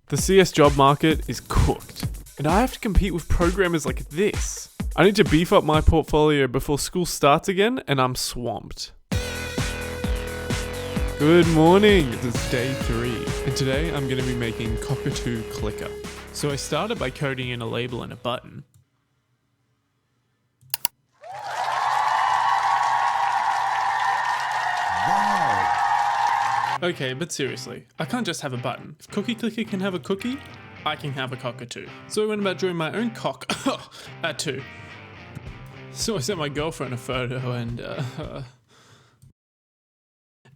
The CS job market is cooked, and I have to compete with programmers like this. I need to beef up my portfolio before school starts again, and I'm swamped. Good morning, this is day 3, and today I'm going to be making cockatoo clicker. So I started by coding in a label and a button. Okay, but seriously, I can't just have a button. If Cookie Clicker can have a cookie, I can have a cockatoo. So I went about drawing my own cock at 2. So I sent my girlfriend a photo and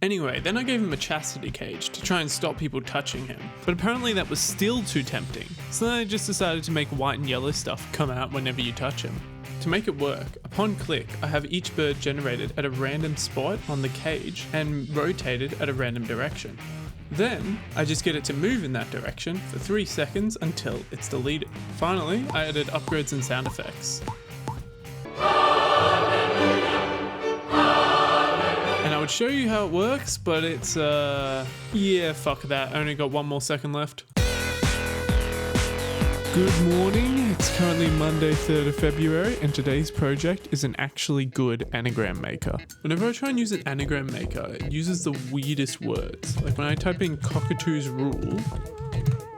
Anyway, then I gave him a chastity cage to try and stop people touching him. But apparently that was still too tempting. So then I just decided to make white and yellow stuff come out whenever you touch him. To make it work, upon click, I have each bird generated at a random spot on the cage and rotated at a random direction. Then, I just get it to move in that direction for 3 seconds until it's deleted. Finally, I added upgrades and sound effects. And I would show you how it works, but it's, yeah, fuck that. I only got 1 more second left. Good morning, it's currently Monday 3rd of February and today's project is an actually good anagram maker. Whenever I try and use an anagram maker, it uses the weirdest words. Like when I type in cockatoo's rule,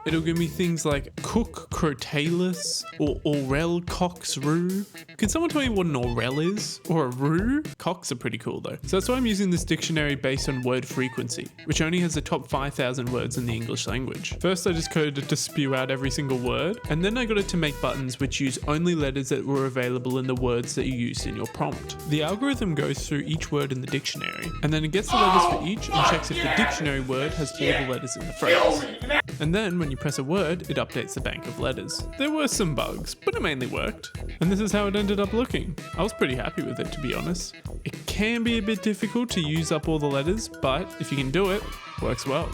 it'll give me things like cook crotalus or orel cox roo. Can someone tell me what an orel is? Or a roo? Cocks are pretty cool though. So that's why I'm using this dictionary based on word frequency, which only has the top 5,000 words in the English language. First I just coded it to spew out every single word, and then I got it to make buttons which use only letters that were available in the words that you used in your prompt. The algorithm goes through each word in the dictionary, and then it gets the letters for each and checks if the dictionary word has all the letters in the phrase. And then when you press a word, it updates the bank of letters. There were some bugs, but it mainly worked. And this is how it ended up looking. I was pretty happy with it, to be honest. It can be a bit difficult to use up all the letters, but if you can do it, works well.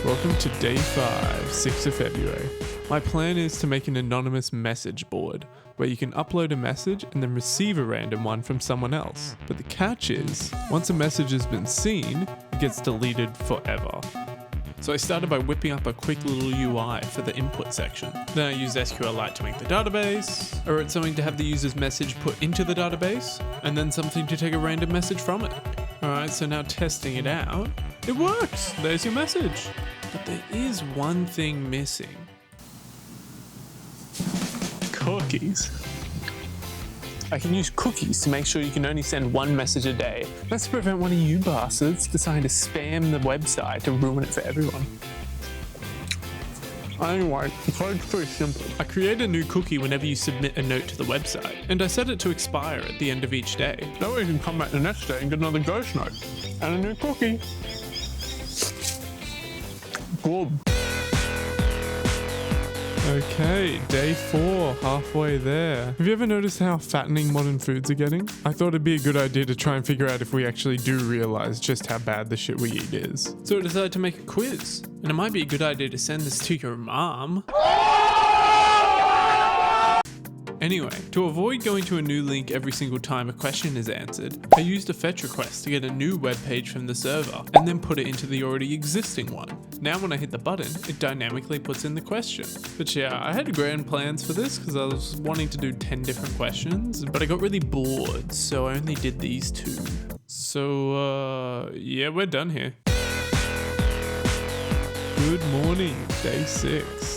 Welcome to day 5, 6th of February. My plan is to make an anonymous message board where you can upload a message and then receive a random one from someone else. But the catch is, once a message has been seen, it gets deleted forever. So I started by whipping up a quick little UI for the input section. Then I used SQLite to make the database. I wrote something to have the user's message put into the database, and then something to take a random message from it. Alright, so now testing it out. It works! There's your message. But there is one thing missing. Cookies. I can use cookies to make sure you can only send 1 message a day. Let's prevent one of you bastards deciding to spam the website to ruin it for everyone. Anyway, the code's pretty simple. I create a new cookie whenever you submit a note to the website, and I set it to expire at the end of each day. That way you can come back the next day and get another ghost note. And a new cookie. Good. Okay, day 4, halfway there. Have you ever noticed how fattening modern foods are getting? I thought it'd be a good idea to try and figure out if we actually do realize just how bad the shit we eat is. So I decided to make a quiz, and it might be a good idea to send this to your mom. Anyway, to avoid going to a new link every single time a question is answered, I used a fetch request to get a new web page from the server and then put it into the already existing one. Now when I hit the button, it dynamically puts in the question. But yeah, I had grand plans for this because I was wanting to do 10 different questions, but I got really bored, so I only did these 2. So, yeah, we're done here. Good morning, day 6.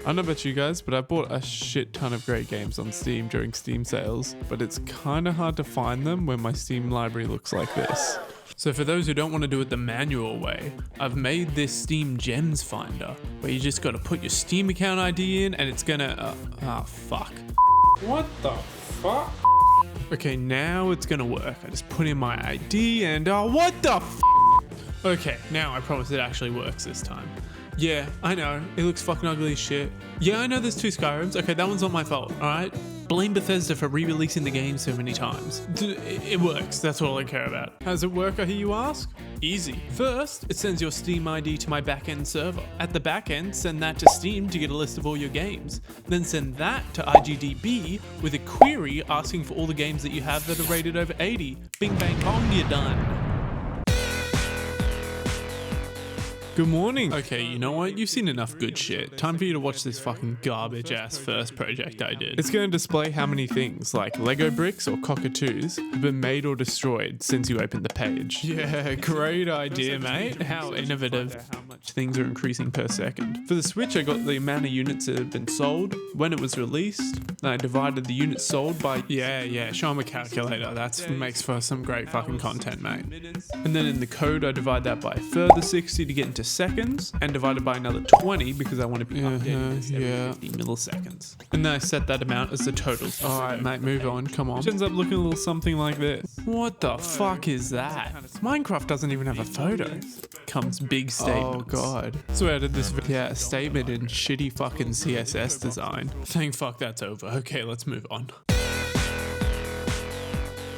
I don't know about you guys, but I bought a shit ton of great games on Steam during Steam sales, but it's kind of hard to find them when my Steam library looks like this. So for those who don't want to do it the manual way, I've made this Steam Gems Finder, where you just got to put your Steam account ID in and it's gonna, fuck. What the fuck? Okay, now it's gonna work. I just put in my ID and, what the f? Okay, now I promise it actually works this time. Yeah, I know, it looks fucking ugly as shit. Yeah, I know there's 2 Skyrims. Okay, that one's not my fault, alright? Blame Bethesda for re-releasing the game so many times. It works, that's all I care about. How does it work, I hear you ask? Easy. First, it sends your Steam ID to my backend server. At the backend, send that to Steam to get a list of all your games. Then send that to IGDB with a query asking for all the games that you have that are rated over 80. Bing bang bong, you're done. Good morning. Okay, you know what? You've seen enough good shit. Time for you to watch this fucking garbage ass first project I did. It's going to display how many things, like Lego bricks or cockatoos, have been made or destroyed since you opened the page. Yeah, great idea, mate. How innovative. How much things are increasing per second. For the Switch, I got the amount of units that have been sold, when it was released, then I divided the units sold by, yeah, show them a calculator. That makes for some great fucking content, mate. And then in the code, I divide that by a further 60 to get into seconds, and divided by another 20 because I want to be updating this every 50 milliseconds. And then I set that amount as the total. Alright, mate, move on, come on. Which ends up looking a little something like this. What the fuck is that? Minecraft doesn't even have a photo. Comes big statements. Oh god. So I did this statement in shitty fucking CSS design. Thank fuck that's over. Okay, let's move on.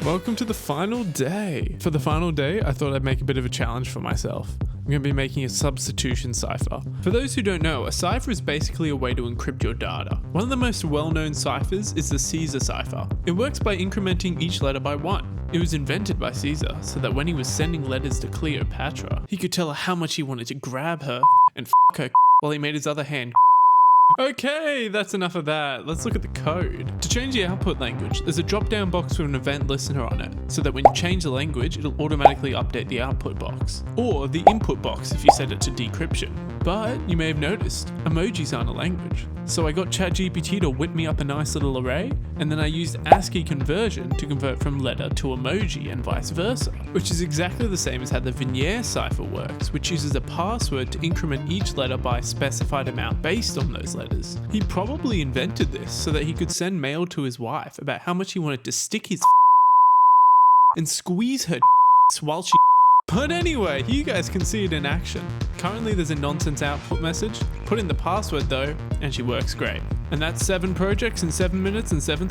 Welcome to the final day. For the final day, I thought I'd make a bit of a challenge for myself. I'm going to be making a substitution cipher. For those who don't know, a cipher is basically a way to encrypt your data. One of the most well-known ciphers is the Caesar cipher. It works by incrementing each letter by 1. It was invented by Caesar so that when he was sending letters to Cleopatra, he could tell her how much he wanted to grab her and f*** her while he made his other hand. Okay, that's enough of that. Let's look at the code. To change the output language, there's a drop-down box with an event listener on it, so that when you change the language, it'll automatically update the output box. Or the input box if you set it to decryption. But you may have noticed, emojis aren't a language. So I got ChatGPT to whip me up a nice little array, and then I used ASCII conversion to convert from letter to emoji and vice versa, which is exactly the same as how the Vignere cipher works, which uses a password to increment each letter by a specified amount based on those letters. He probably invented this so that he could send mail to his wife about how much he wanted to stick his and squeeze her while she. But anyway, you guys can see it in action. Currently there's a nonsense output message. Put in the password though, and she works great. And that's 7 projects in 7 minutes and 7 seconds.